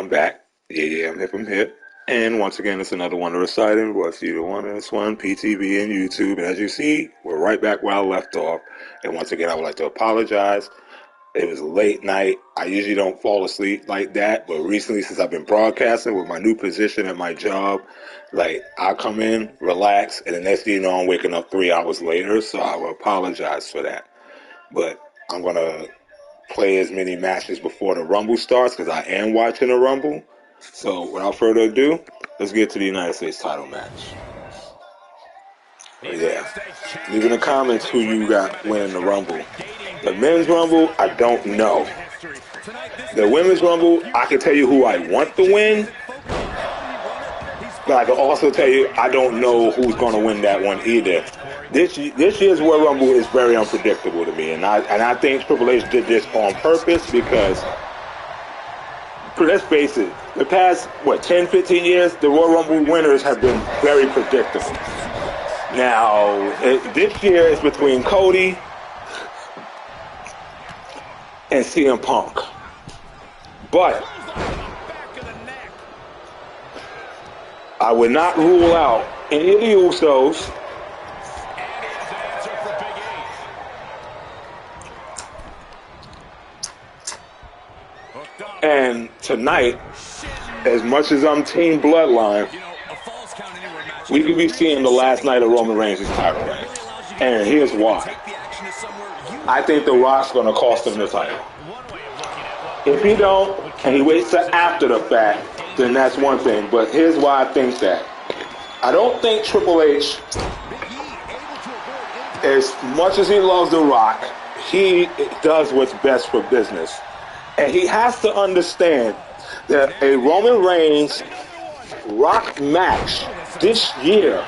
back. Yeah, I'm hip. And once again, it's another one reciting. What's you the one this one, PTV and YouTube. And as you see, we're right back where I left off. And once again, I would like to apologize. It was a late night. I usually don't fall asleep like that, but recently, since I've been broadcasting with my new position at my job, like I come in, relax, and the next thing you know, I'm waking up 3 hours later. So I will apologize for that. But I'm gonna play as many matches before the Rumble starts because I am watching the Rumble. So without further ado, let's get to the United States title match. Yeah. Leave in the comments who you got winning the Rumble. The men's Rumble, I don't know. The women's Rumble, I can tell you who I want to win. But I can also tell you I don't know who's going to win that one either. This year's Royal Rumble is very unpredictable to me, and I think Triple H did this on purpose because, let's face it, the past 10, 15 years, the Royal Rumble winners have been very predictable. Now, this year is between Cody and CM Punk, but I would not rule out any of the Usos. And tonight, as much as I'm Team Bloodline, we could be seeing the last night of Roman Reigns' title reign. And here's why. I think The Rock's going to cost him the title. If he don't, and he waits till after the fact, then that's one thing. But here's why I think that. I don't think Triple H, as much as he loves The Rock, he does what's best for business. And he has to understand that a Roman Reigns Rock match this year,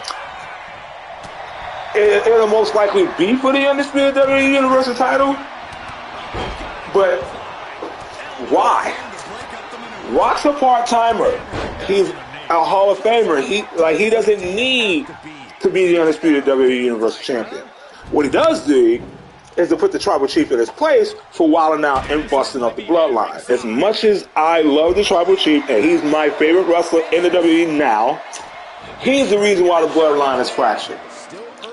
it'll most likely be for the undisputed WWE Universal title. But why? Rock's a part-timer. He's a Hall of Famer. He doesn't need to be the undisputed WWE Universal Champion. What he does do is to put the Tribal Chief in his place for wilding out and busting up the bloodline. As much as I love the Tribal Chief, and he's my favorite wrestler in the WWE now, he's the reason why the bloodline is fractured.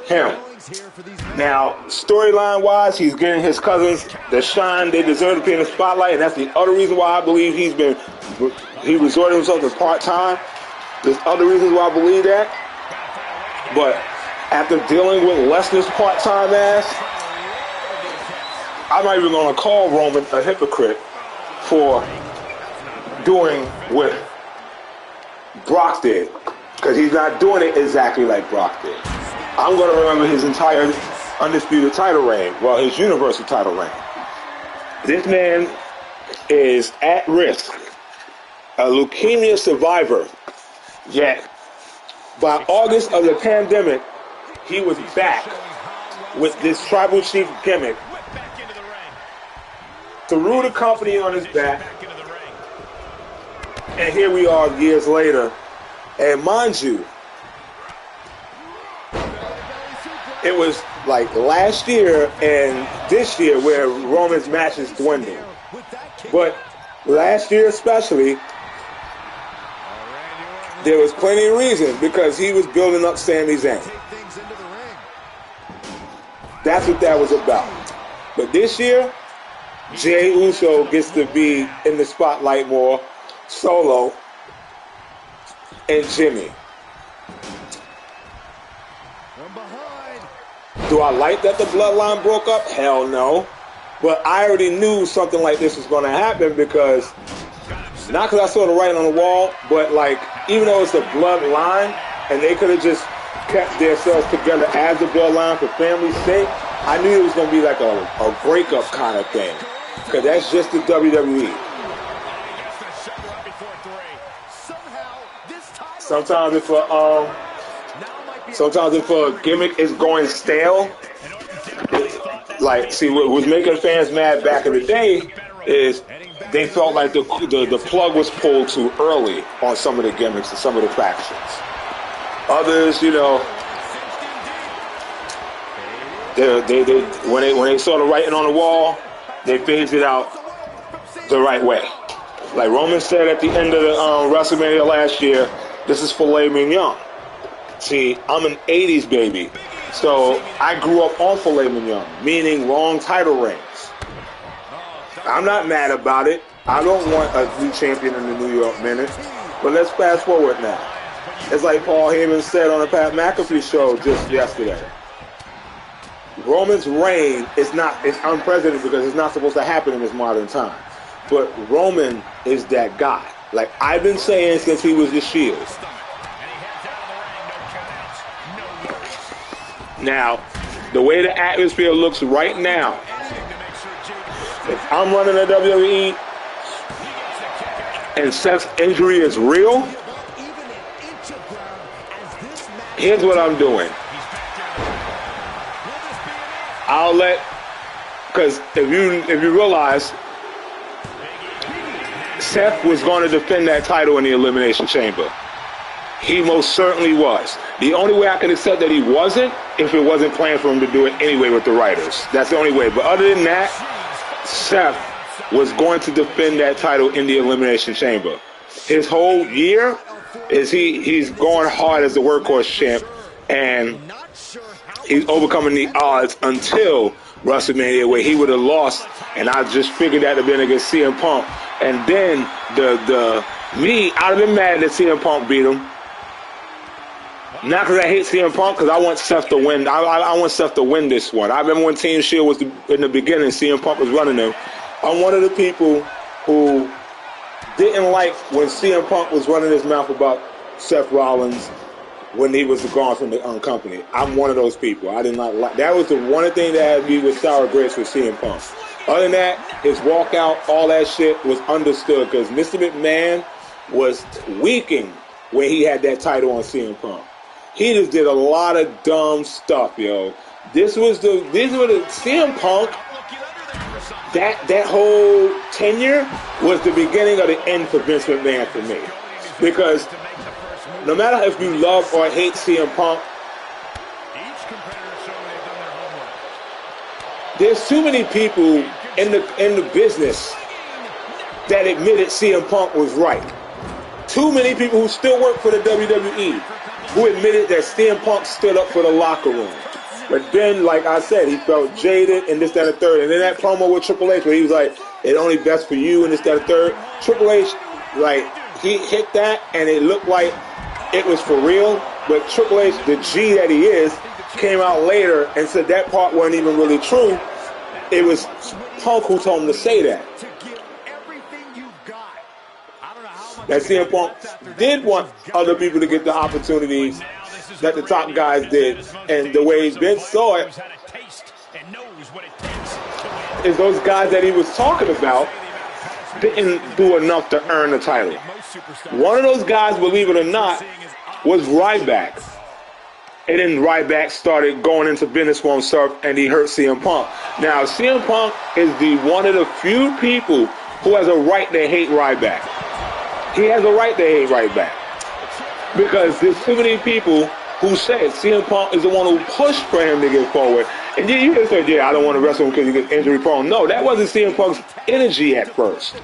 Him. Now, storyline-wise, he's getting his cousins the shine they deserve to be in the spotlight, and that's the other reason why I believe he resorted himself to part-time. There's other reasons why I believe that. But after dealing with Lesnar's part-time ass, I'm not even going to call Roman a hypocrite for doing what Brock did, because he's not doing it exactly like Brock did. I'm going to remember his entire undisputed title reign, well, his universal title reign. This man is at risk, a leukemia survivor, yet by August of the pandemic, he was back with this Tribal Chief gimmick, threw the company on his back, and here we are years later. And mind you, it was like last year and this year where Roman's matches dwindled. But last year especially, there was plenty of reason because he was building up Sami Zayn. That's what that was about. But this year, Jey Uso gets to be in the spotlight more, Solo, and Jimmy. Do I like that the bloodline broke up? Hell no. But I already knew something like this was going to happen because, not because I saw the writing on the wall, but like, even though it's a bloodline and they could have just kept themselves together as a bloodline for family's sake, I knew it was going to be like a breakup kind of thing. Because that's just the WWE. Sometimes if a gimmick is going stale, like, see, what was making fans mad back in the day is they felt like the plug was pulled too early on some of the gimmicks and some of the factions. Others, you know, when they saw the writing on the wall, they phased it out the right way. Like Roman said at the end of the WrestleMania last year, this is filet mignon. See, I'm an 80s baby, so I grew up on filet mignon, meaning long title reigns. I'm not mad about it. I don't want a new champion in the New York Minute, but let's fast forward now. It's like Paul Heyman said on the Pat McAfee show just yesterday. Roman's reign is it's unprecedented because it's not supposed to happen in this modern time. But Roman is that guy. Like I've been saying since he was the Shield. Now, the way the atmosphere looks right now, if I'm running a WWE and Seth's injury is real, here's what I'm doing. Because if you realize, Seth was going to defend that title in the Elimination Chamber. He most certainly was. The only way I can accept that he wasn't, if it wasn't planned for him to do it anyway with the writers. That's the only way. But other than that, Seth was going to defend that title in the Elimination Chamber. His whole year is he's going hard as the workhorse champ, and he's overcoming the odds until WrestleMania, where he would have lost, and I just figured that to be against CM Punk. And then I'd have been mad that CM Punk beat him. Not because I hate CM Punk, because I want Seth to win. I want Seth to win this one. I remember when Team Shield was in the beginning, CM Punk was running them. I'm one of the people who didn't like when CM Punk was running his mouth about Seth Rollins when he was gone from the company. I'm one of those people. I did not like that. Was the one thing that had me with sour grapes with CM Punk. Other than that, his walkout, all that shit was understood because Mr. McMahon was tweaking when he had that title on CM Punk. He just did a lot of dumb stuff, yo. These were the CM Punk. That whole tenure was the beginning of the end for Vince McMahon for me, because no matter if you love or hate CM Punk, there's too many people in the business that admitted CM Punk was right. Too many people who still work for the WWE who admitted that CM Punk stood up for the locker room. But then, like I said, he felt jaded and this, that, and the third. And then that promo with Triple H where he was like, it's only best for you and this, that, and the third. Triple H, like, he hit that and it looked like it was for real. But Triple H, the G that he is, came out later and said that part wasn't even really true. It was Punk who told him to say that. That CM Punk did want other people to get the opportunities that the top guys did. And the way Vince saw it is those guys that he was talking about didn't do enough to earn the title. One of those guys, believe it or not, was Ryback. And then Ryback started going into business for himself, and he hurt CM Punk. Now, CM Punk is one of the few people who has a right to hate Ryback. He has a right to hate Ryback. Because there's too many people who said CM Punk is the one who pushed for him to get forward. And you just said, I don't want to wrestle him because he gets injury prone. No, that wasn't CM Punk's energy at first.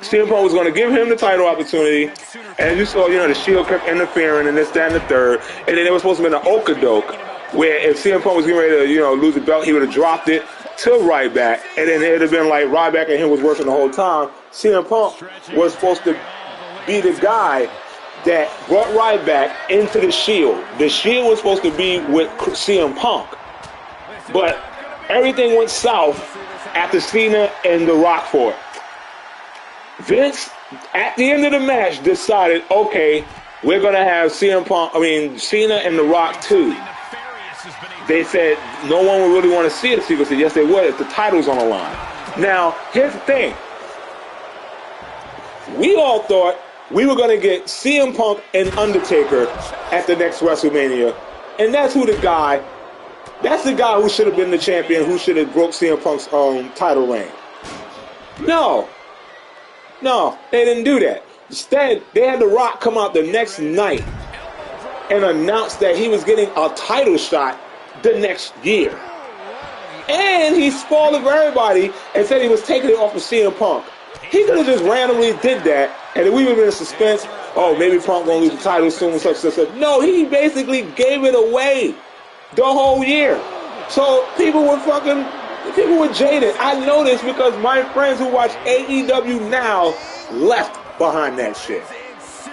CM Punk was going to give him the title opportunity, and you saw, the Shield kept interfering and this, that, and the third. And then there was supposed to be an okadoke where if CM Punk was getting ready to, lose the belt, he would have dropped it to Ryback, and then it would have been like Ryback and him was working the whole time. CM Punk was supposed to be the guy that brought Ryback into the Shield. The Shield was supposed to be with CM Punk, but everything went south after Cena and The Rock fought. Vince, at the end of the match, decided, okay, we're going to have Cena and The Rock too. They said no one would really want to see it. People said, yes, they would if the title's on the line. Now, here's the thing. We all thought we were going to get CM Punk and Undertaker at the next WrestleMania. And that's the guy who should have been the champion, who should have broke CM Punk's title reign. No, they didn't do that. Instead, they had The Rock come out the next night and announce that he was getting a title shot the next year. And he spoiled it for everybody and said he was taking it off of CM Punk. He could have just randomly did that, and then we would have been in suspense. Oh, maybe Punk gonna lose the title soon, such. No, he basically gave it away the whole year. So people were jaded. I know this because my friends who watch AEW now left behind that shit.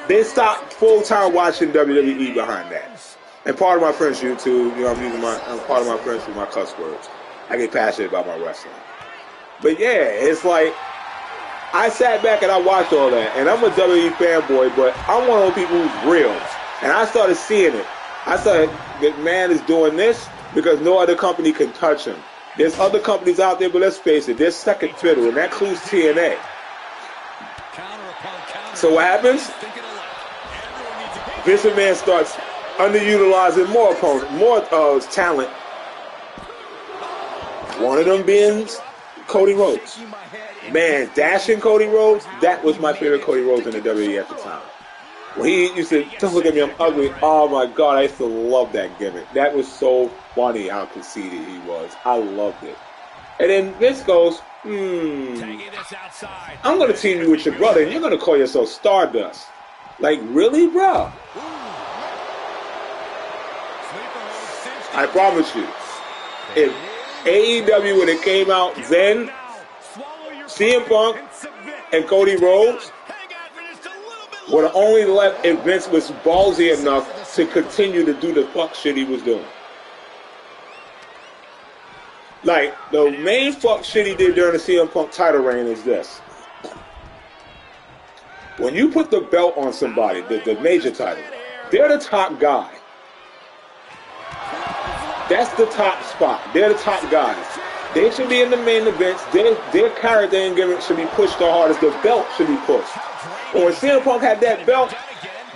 They stopped full-time watching WWE behind that. And part of my friends YouTube, I'm part of my friends with my cuss words. I get passionate about my wrestling. But yeah, it's like, I sat back and I watched all that. And I'm a WWE fanboy, but I'm one of those people who's real. And I started seeing it. I said, McMahon is doing this because no other company can touch him. There's other companies out there, but let's face it, they're second fiddle, and that includes TNA. So what happens? Vince McMahon starts underutilizing more talent. One of them being Cody Rhodes. Man, dashing Cody Rhodes, that was my favorite Cody Rhodes in the WWE at the time. When he used to, don't look at me, I'm ugly. Oh my God, I used to love that gimmick. That was so funny how conceited he was. I loved it. And then Vince goes, I'm going to team you with your brother, and you're going to call yourself Stardust. Like, really, bro? I promise you, if AEW would have came out then, CM Punk and Cody Rhodes would have only left if Vince was ballsy enough to continue to do the fuck shit he was doing. Like, the main fuck shit he did during the CM Punk title reign is this. When you put the belt on somebody, the major title, they're the top guy. That's the top spot. They're the top guys. They should be in the main events. Their character and gimmick should be pushed the hardest. The belt should be pushed. But when CM Punk had that belt,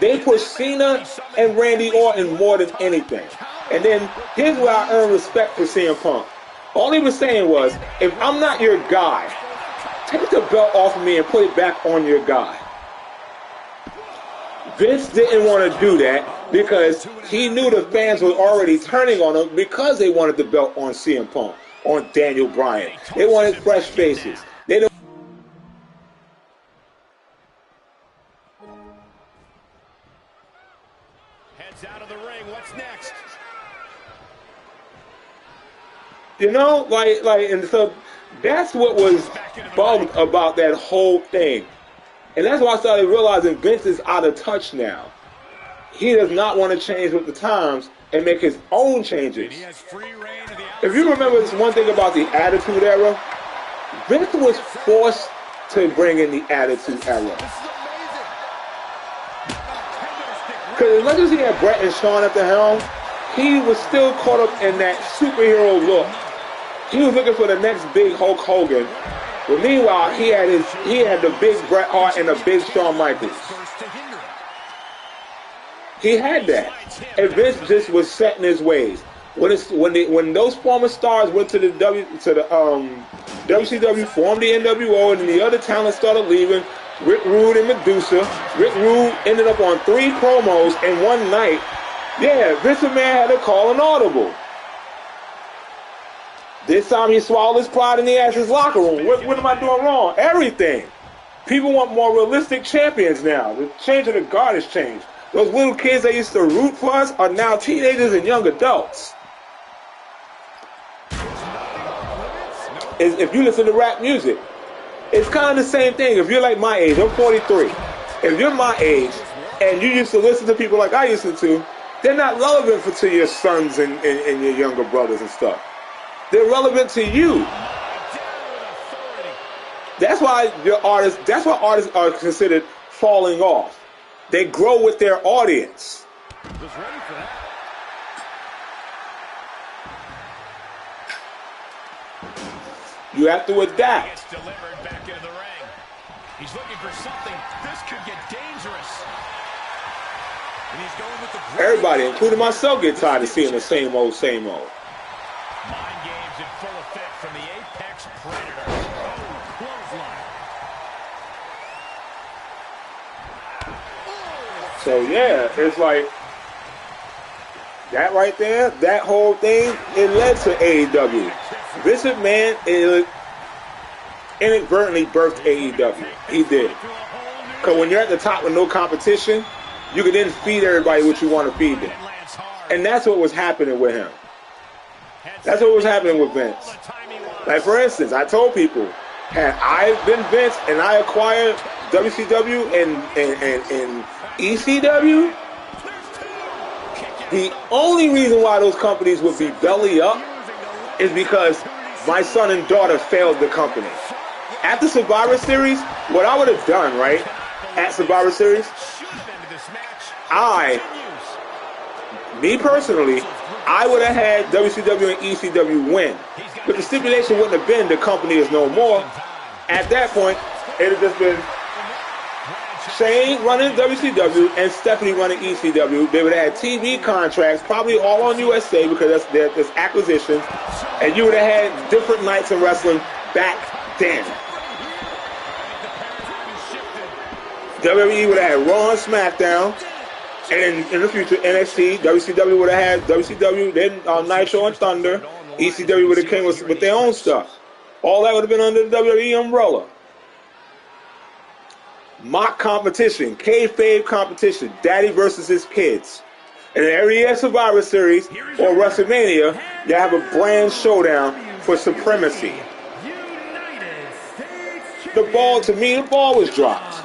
they pushed Cena and Randy Orton more than anything. And then here's where I earn respect for CM Punk. All he was saying was, if I'm not your guy, take the belt off of me and put it back on your guy. Vince didn't want to do that because he knew the fans were already turning on him because they wanted the belt on CM Punk, on Daniel Bryan. They wanted fresh faces. They don't. Heads out of the ring. What's next? You know, and so that's what was bugged about that whole thing. And that's why I started realizing Vince is out of touch now. He does not want to change with the times and make his own changes. If you remember this one thing about the Attitude Era, Vince was forced to bring in the Attitude Era. Because as much as he had Bret and Shawn at the helm, he was still caught up in that superhero look. He was looking for the next big Hulk Hogan. But meanwhile, he had the big Bret Hart and the big Shawn Michaels. He had that. And Vince just was set in his ways. When those former stars went to the WCW, formed the NWO, and the other talent started leaving, Rick Rude and Medusa. Rick Rude ended up on 3 promos in one night. Yeah, Vince McMahon had to call an audible. This time he swallowed his pride and he asked his locker room, what am I doing wrong? Everything. People want more realistic champions now. The change of the guard has changed. Those little kids that used to root for us are now teenagers and young adults. If you listen to rap music, it's kind of the same thing. If you're like my age, I'm 43. If you're my age and you used to listen to people like I used to, they're not relevant to your sons and your younger brothers and stuff. They're relevant to you. That's why artists are considered falling off. They grow with their audience. Was ready for that. You have to adapt. Gets delivered back into the ring. He's looking for something. This could get dangerous. And he's going with the everybody, including myself, get tired of seeing the same old, same old. Mind games in full effect from the Apex Predator. Oh, clothesline. So yeah, it's like that right there, that whole thing, it led to AEW. Vince McMahon, inadvertently birthed AEW. He did. Because when you're at the top with no competition, you can then feed everybody what you want to feed them. And that's what was happening with him. That's what was happening with Vince. Like, for instance, I told people, had I been Vince and I acquired WCW and ECW, the only reason why those companies would be belly up is because my son and daughter failed the company. After Survivor Series, what I would have done, right, at Survivor Series, me personally, I would have had WCW and ECW win. But the stipulation wouldn't have been the company is no more. At that point, it would have just been Shane running WCW and Stephanie running ECW. They would have had TV contracts, probably all on USA because there's acquisitions. And you would have had different nights of wrestling back then. WWE would have had Raw and SmackDown. And in the future, NXT, WCW would have had WCW, then Nitro and Thunder. ECW would have came with their own stuff. All that would have been under the WWE umbrella. Mock competition, kayfabe competition, daddy versus his kids. And every year Survivor Series or WrestleMania, you have a brand showdown for supremacy. The ball was dropped.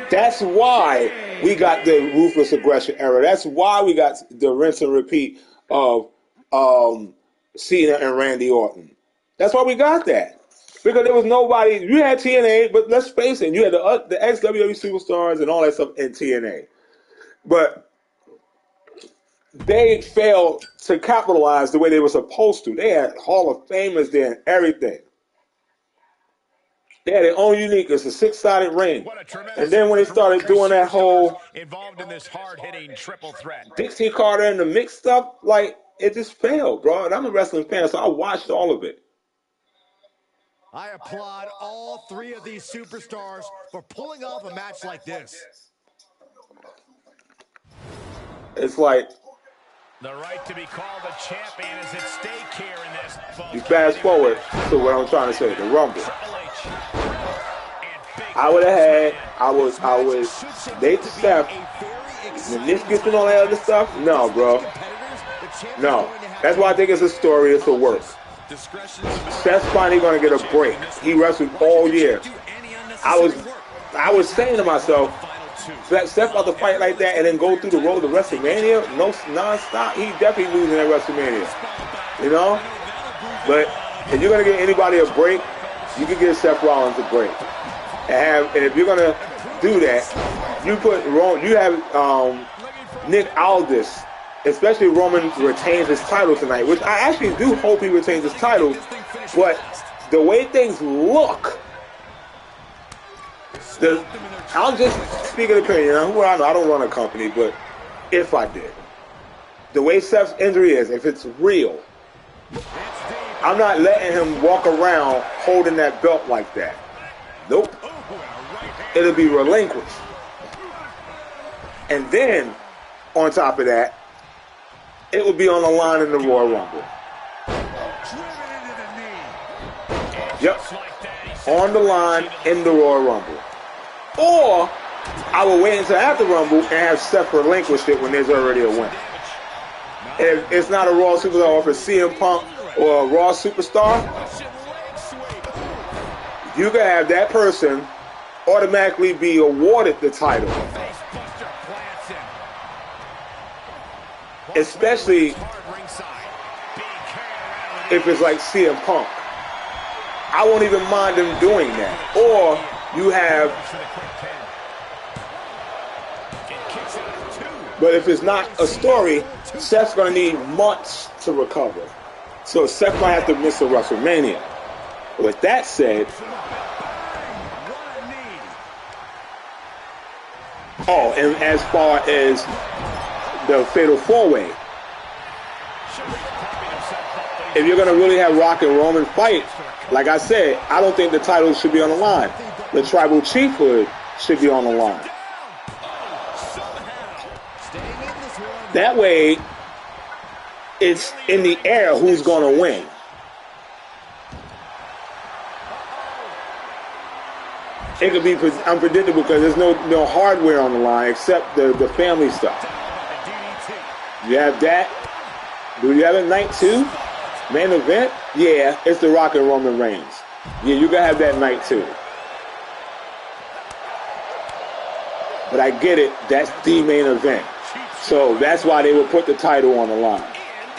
That's why we got the ruthless aggression era. That's why we got the rinse and repeat of Cena and Randy Orton. That's why we got that. Because there was nobody. You had TNA, but let's face it, you had the ex-WWE superstars and all that stuff in TNA. But they failed to capitalize the way they were supposed to. They had Hall of Famers there and everything. They had their own uniqueness, a six-sided ring. And then when they started doing that whole involved in this hard-hitting triple threat, Dixie Carter and the mixed stuff, like, it just failed, bro. And I'm a wrestling fan, so I watched all of it. I applaud all three of these superstars for pulling off a match like this. It's like the right to be called a champion is at stake here in this. You fast forward to what I'm trying to say, the Rumble. I would have had, Nate Seth, meniscus and all that other stuff. No, bro. No. That's why I think it's a story. It's a work. Seth's finally going to get a break. He wrestled all year. I was saying to myself, Seth about to fight like that and then go through the road to WrestleMania, no non-stop, he definitely losing at WrestleMania. You know? But if you're going to give anybody a break, you can give Seth Rollins a break. And if you're going to do that, you have Nick Aldis, especially if Roman retains his title tonight, which I actually do hope he retains his title, but the way things look, I'm just speaking opinion. I don't run a company, but if I did, the way Seth's injury is, if it's real, I'm not letting him walk around holding that belt like that. Nope. It'll be relinquished. And then, on top of that, it will be on the line in the Royal Rumble. Yep. On the line in the Royal Rumble. Or, I will wait until after Rumble and have Seth relinquish it when there's already a win. If it's not a Raw Superstar, or if it's CM Punk or a Raw Superstar, you can have that person automatically be awarded the title. Especially if it's like CM Punk. I won't even mind them doing that. Or you have, but if it's not a story, Seth's going to need months to recover. So Seth might have to miss a WrestleMania. With that said, and as far as the Fatal 4-Way, if you're going to really have Rock and Roman fight, like I said, I don't think the titles should be on the line. The tribal chiefhood should be on the line. That way, it's in the air who's going to win. it could be unpredictable because there's no hardware on the line except the family stuff. You have that. Do you have a night 2? Main event? Yeah, it's The Rock and Roman Reigns. Yeah, you gotta have that night 2. But I get it, that's the main event. So that's why they would put the title on the line.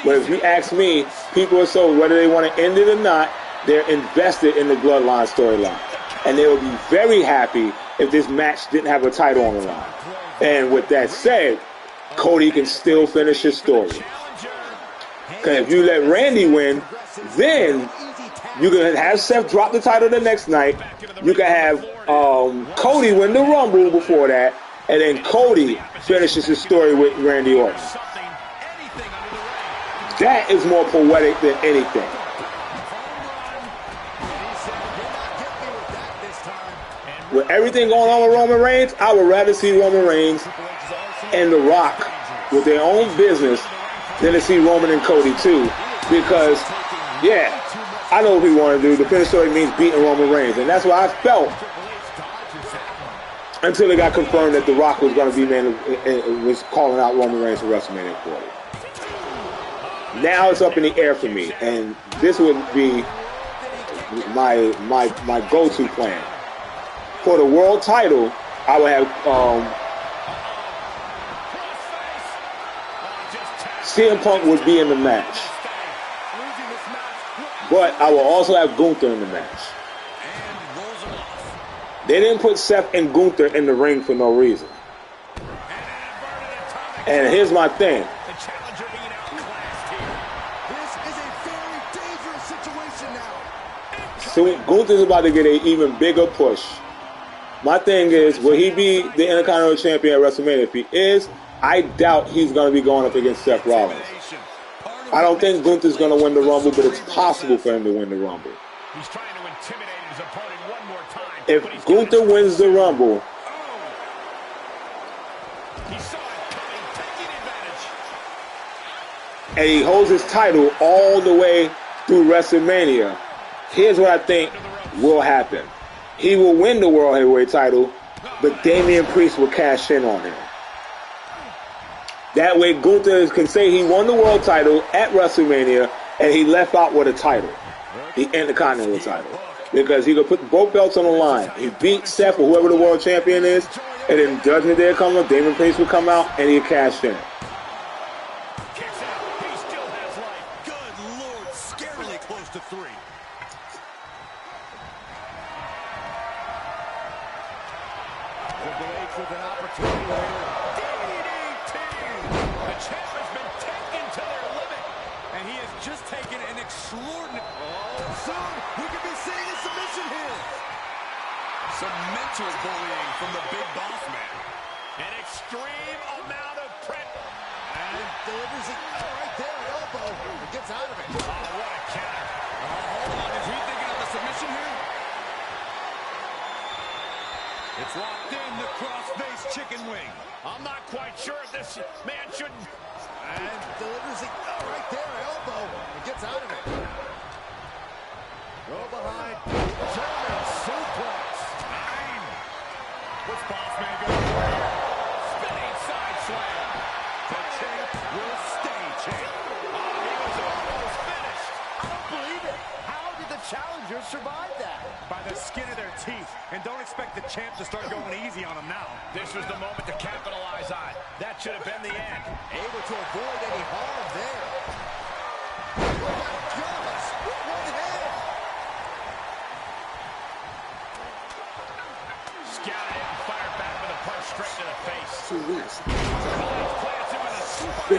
But if you ask me, people are so, whether they want to end it or not, they're invested in the Bloodline storyline. And they would be very happy if this match didn't have a title on the line. And with that said, Cody can still finish his story. Because if you let Randy win, then you can have Seth drop the title the next night. You can have Cody win the Rumble before that. And then Cody finishes his story with Randy Orton. That is more poetic than anything. With everything going on with Roman Reigns, I would rather see Roman Reigns and The Rock with their own business than to see Roman and Cody too. Because, yeah, I know what we want to do. The finish story means beating Roman Reigns. And that's why I felt until it got confirmed that The Rock was going to be was calling out Roman Reigns for WrestleMania 40. Now it's up in the air for me, and this would be my go-to plan. For the world title, I would have CM Punk would be in the match. But I will also have Gunther in the match. They didn't put Seth and Gunther in the ring for no reason. And here's my thing. So Gunther's about to get an even bigger push. My thing is, will he be the Intercontinental Champion at WrestleMania? If he is, I doubt he's going to be going up against Seth Rollins. I don't think Gunther's going to win the Rumble, but it's possible for him to win the Rumble. He's trying to intimidate his opponent one more time. If Gunther wins the Rumble, he saw it coming, taking advantage. And he holds his title all the way through WrestleMania, here's what I think will happen. He will win the World Heavyweight title, but Damian Priest will cash in on him. That way Gunther can say he won the world title at WrestleMania and he left out with a title, the Intercontinental title. Because he could put both belts on the line. He beat Seth or whoever the world champion is, and then Judgment Day come up, Damian Priest will come out, and he'll cash in. Kicks out. He still has life. Good Lord, scarily close to 3. Triple H with an opportunity here. DDT. The champ has been taken to their limit, and he has just taken an extraordinary. Oh, soon we could be seeing a submission here. Some mental bullying from the big boss man. An extreme amount of pressure. And delivers it right there, an elbow. And gets out of it. Oh, what a counter. Hold on, is he thinking of the submission here? It's locked in, the cross-face chicken wing. I'm not quite sure if this man shouldn't. And delivers it right there, elbow. And gets out of it. Go behind. German suplex. What's boss man going to do here? Spinning side slam. The champ will stay champ. He was almost finished. I don't believe it. How did the challengers survive that? By the skin of their teeth. And don't expect the champ to start going easy on him now. This was the moment to capitalize on. That should have been the end. Able to avoid any harm there. Oh my gosh, with one hand. Scouted it and fired back with a punch straight to the face. Yes. Plants him with a super.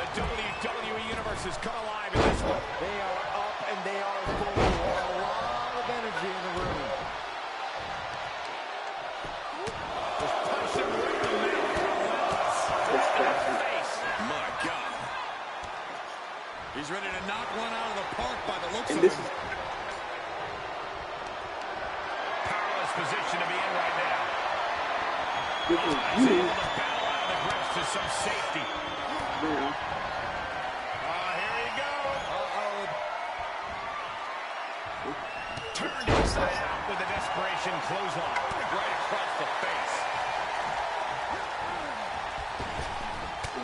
The WWE Universe has come alive in this one. They are up and they are full. A lot of energy in the room. Just punched him right in the middle. Face. My God. He's ready to knock one out of the park by the looks And of this him. is Powerless position to be in right now. this He's is able to battle out of the grips to some safety. man. Here he goes. Turned inside out. with a desperation clothesline. Right across the face.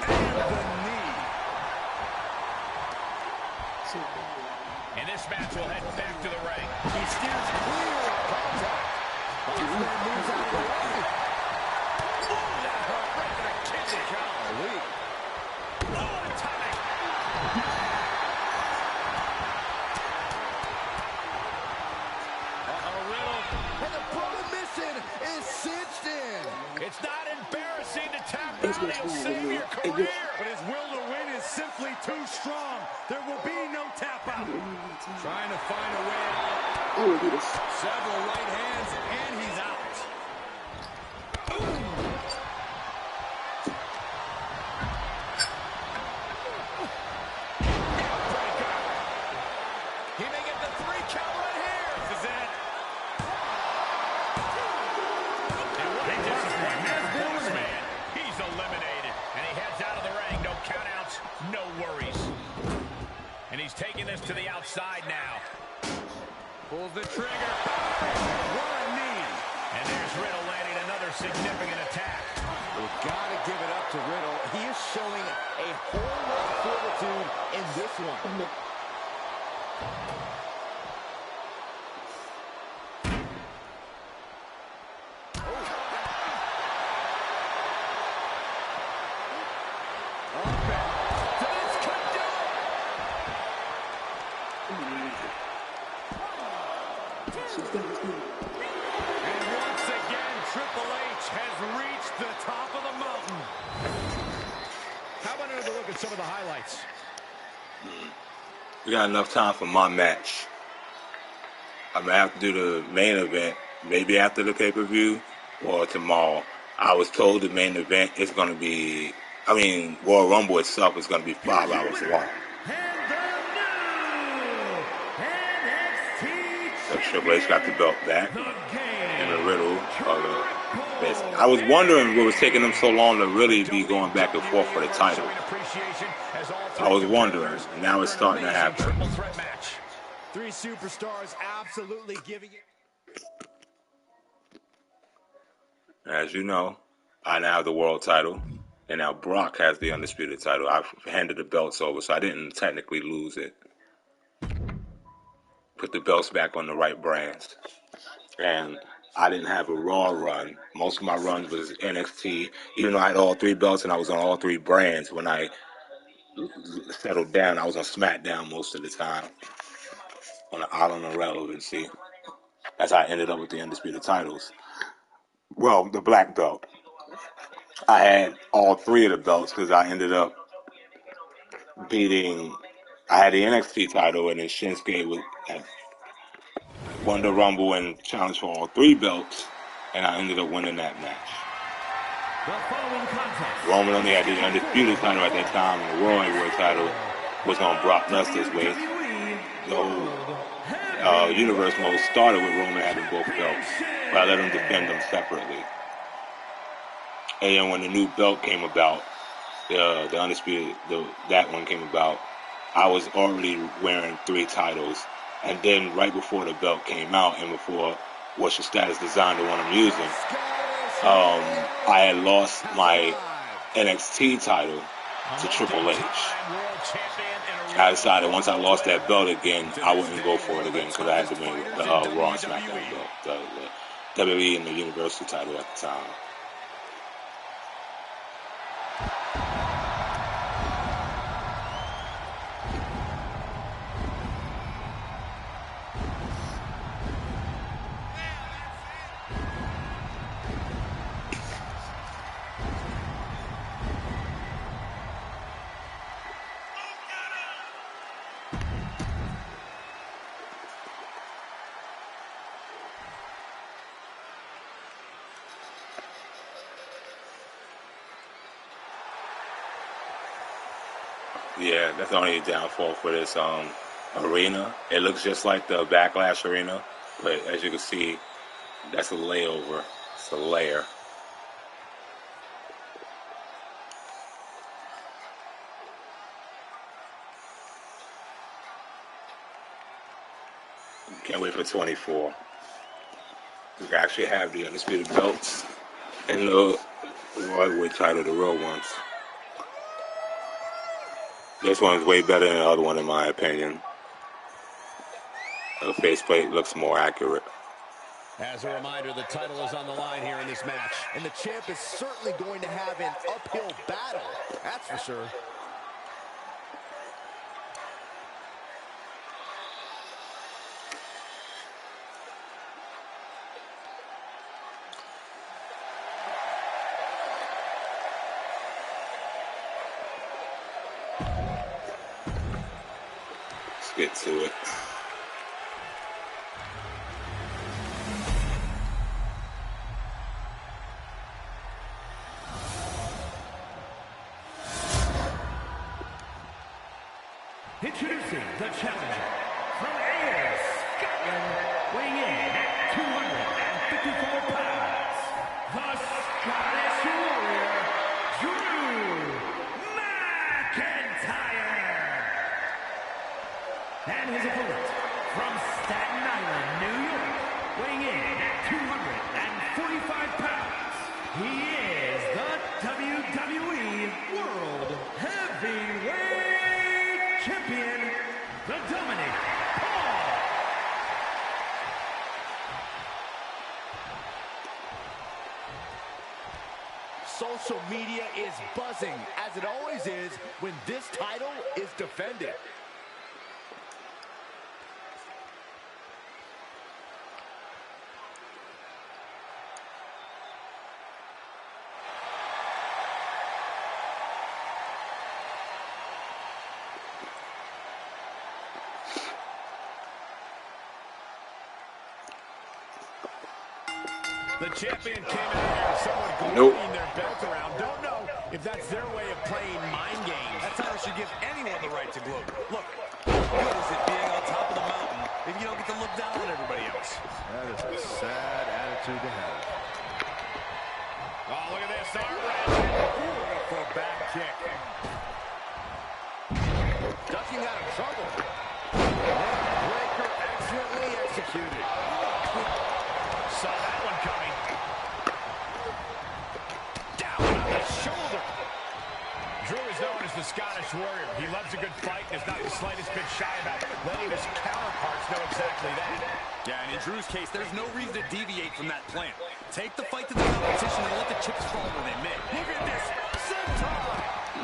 And the knee. And this match will head back to the ring. He steers clear of contact. Ospreay moves out of the way. Oh, that hurt right to the kidney. Golly. Oh, atomic. Riddle. And the prohibition is cinched in. It's not embarrassing to tap out. He'll save your career. But his will to win is simply too strong. There will be no tap out. Trying to find a way out. Several right hands, and he's out. He may get the 3 count right here. This is it. And what a disappointment for Bossman. He's eliminated. And he heads out of the ring. No countouts, no worries. And he's taking this to the outside now. Pulls the trigger. What a knee. And there's Riddle landing another significant attack. We've got to give it up to Riddle. He is showing a whole lot of fortitude in this one. And once again, Triple H has reached the top of the mountain. How about another look at some of the highlights? We got enough time for my match. I'm going to have to do the main event, maybe after the pay-per-view or tomorrow. I was told the main event is going to be, Royal Rumble itself is going to be 5 hours long. So Triple H got the belt back, and the Riddle. I was wondering what was taking them so long to really be going back and forth for the title. I was wondering. Now it's starting to happen. 3 superstars absolutely giving it. As you know, I now have the world title, and now Brock has the undisputed title. I've handed the belts over, so I didn't technically lose it. Put the belts back on the right brands. And I didn't have a Raw run. Most of my runs was NXT. Even though I had all 3 belts and I was on all 3 brands, when I settled down, I was on SmackDown most of the time. On the island of relevancy. That's how I ended up with the undisputed titles. Well, the black belt. I had all 3 of the belts because I ended up beating. I had the NXT title, and then Shinsuke won the Rumble and challenged for all 3 belts, and I ended up winning that match. Roman only had the undisputed title at that time, and the World Heavyweight title was on Brock Lesnar's waist. The whole universe mode started with Roman having both belts, but I let him defend them separately. And then when the new belt came about, the undisputed, that one came about, I was already wearing 3 titles. And then right before the belt came out and before What's Your Status Design, the one I'm using, I had lost my NXT title to Triple H. I decided once I lost that belt again, I wouldn't go for it again because I had the Raw and SmackDown belt, the WWE and the Universal title at the time. Yeah, that's the only downfall for this arena. It looks just like the Backlash arena, but as you can see, that's a layover. It's a layer. Can't wait for 24. We actually have the undisputed belts and the lightweight title, the real ones. This one's way better than the other one in my opinion. The faceplate looks more accurate. As a reminder, the title is on the line here in this match. And the champ is certainly going to have an uphill battle, that's for sure. Let's get to it. Introducing the challenger from Ayr, Scotland, weighing in at 254 pounds, the Scottish Warrior, Drew McIntyre. And his opponent from Staten Island, New York, weighing in at 245 pounds, he is the WWE World Heavyweight Champion, the Dominik Paul. Social media is buzzing, as it always is when this title is defended. The champion came out here somewhat gloating their belt around. Don't know if that's their way of playing mind games. That title should give anyone the right to gloat. Look, how good is it being on top of the mountain if you don't get to look down on everybody else? That is a sad attitude to have. Oh, look at this. Arm wrestle. For a back kick. Ducking out of trouble. Breaker excellently executed. Saw that one coming. Down on the shoulder. Drew is known as the Scottish Warrior. He loves a good fight and is not the slightest bit shy about letting his counterparts know exactly that. Yeah, and in Drew's case, there's no reason to deviate from that plan. Take the fight to the competition and let the chips fall where they may. Look at this.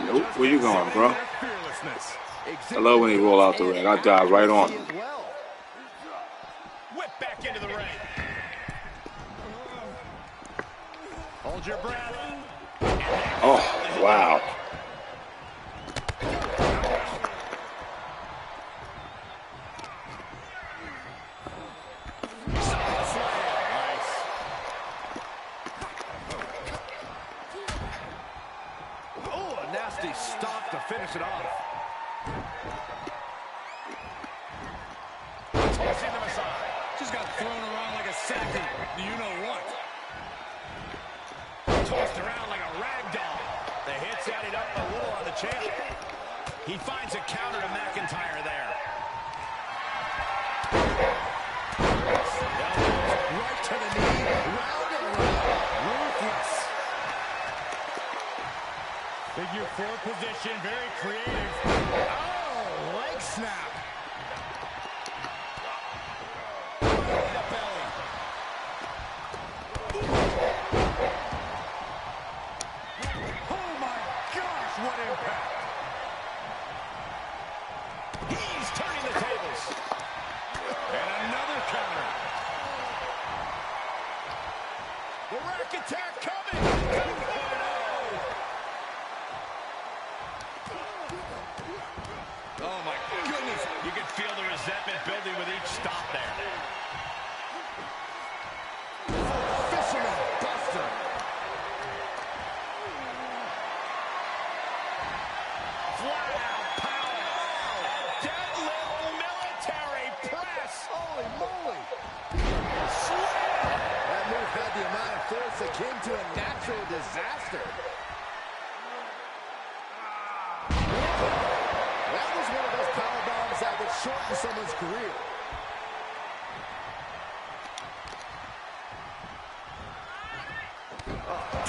Nope, where you going, bro? I love when he roll out the ring. I dive right on him. Whip back into the ring. Hold your breath. Oh, wow. Oh, a nasty stop to finish it off. Tossing them aside. Just got thrown around like a sack of you-know-what. Tossed around like a rag doll. The hits added up a little on the champ. He finds a counter to McIntyre there. Right to the knee. Round and round. Ruthless. Figure four position, very creative. Oh, leg snap. Oh my gosh, what impact! He's turning the tables. And another counter. The rack attack coming. Oh my goodness. You can feel the resentment building with each stop there. Fisherman buster. Flat out power. A deadlift military press. Holy moly. That move had the amount of force akin to a natural disaster. That was one of those power bombs that would shorten someone's career.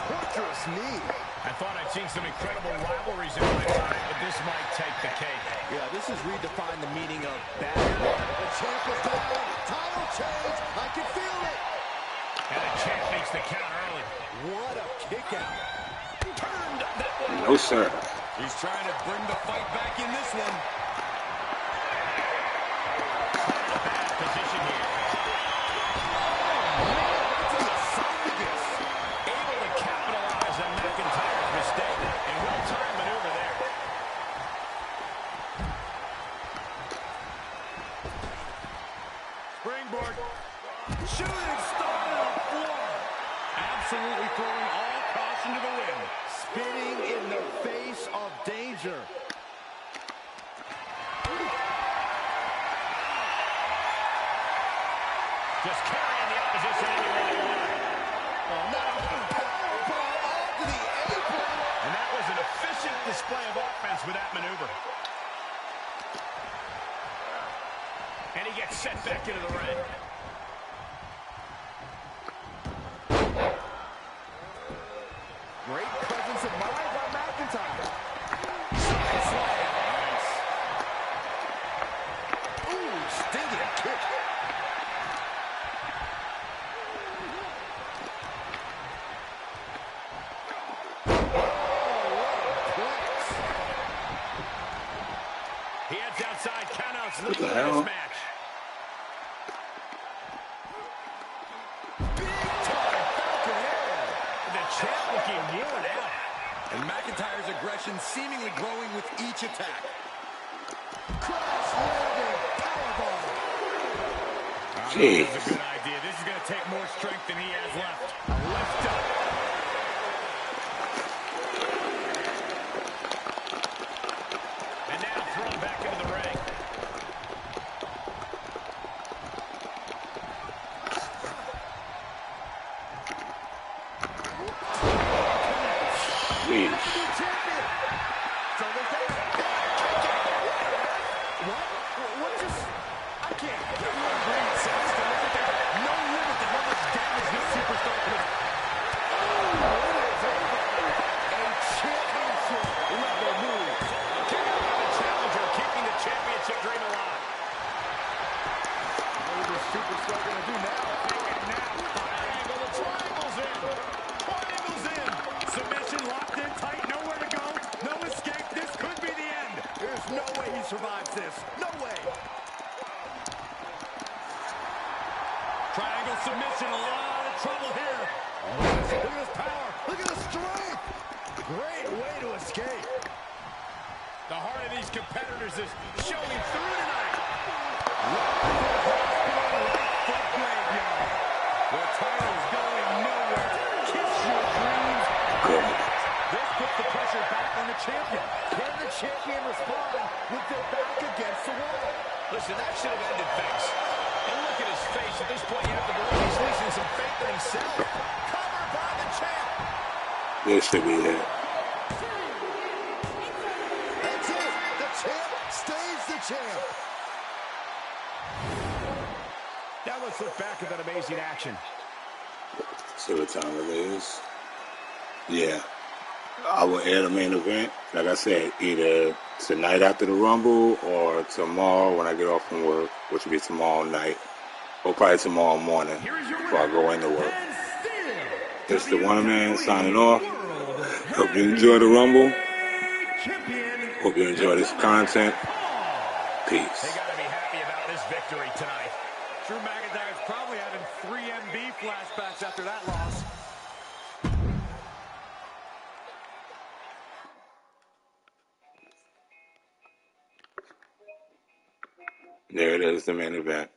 Torturous knee. I thought I'd seen some incredible rivalries in my time, but this might take the cake. Yeah, this has redefined the meaning of bad. The champ is down. Title change. I can feel it. And the champ makes the count early. What a kick out. Turned that way. No, sir. He's trying to bring the fight back in this one. Bad position here. Able to capitalize on McIntyre's mistake. And well-timed maneuver there. Springboard. Shooting star to the floor. Absolutely throwing all caution to the wind. Spinning in the face of danger. Just carrying the opposition anywhere they want. Oh, now powerbomb onto the apron. And that was an efficient display of offense with that maneuver. And he gets set back into the ring. Great presence of mind by McIntyre. Side slam. Nice. Ooh, stinging kick. He heads outside. Countouts What leading the this hell? match. The champ looking worn out. And McIntyre's aggression seemingly growing with each attack. Cross-landing powerbomb. Jeez. This is a good idea. This is going to take more strength than he has left. Lift up. And now thrown back into the ring. Jeez. So there's that. What just... I can't. No limit to how much damage this superstar could. A championship level move. Kick out by the challenger, keeping the championship dream alive. What is this superstar going to do now? And now, triangle, the triangle's in. Triangle's in. Submission locked in tight, nowhere to go. No escape, this could be the end. There's no way he survives this. No way. Triangle submission, a lot of trouble here. Look at his power. Look at his strength. Great way to escape. The heart of these competitors is showing through tonight. The title's going nowhere. Kiss your dreams. Good. This puts the pressure back on the champion. Can the champion respond with their back against the wall? Listen, that should have ended things. And look at his face. At this point, you have to believe he's losing some faith in himself. Covered by the champ. This should be it. That's it. The champ stays the champ. Now let's look back at that amazing action. See what time it is. Yeah. I will air the main event, like I said, either tonight after the Rumble or tomorrow when I get off from work, which will be tomorrow night, or probably tomorrow morning before I go into work. It's the One Man signing off. Hope you enjoy the Rumble. Hope you enjoy this content. They Peace. got to be happy about this victory tonight. Drew McIntyre's probably having 3 MB flashbacks after that loss. There it is, the main event.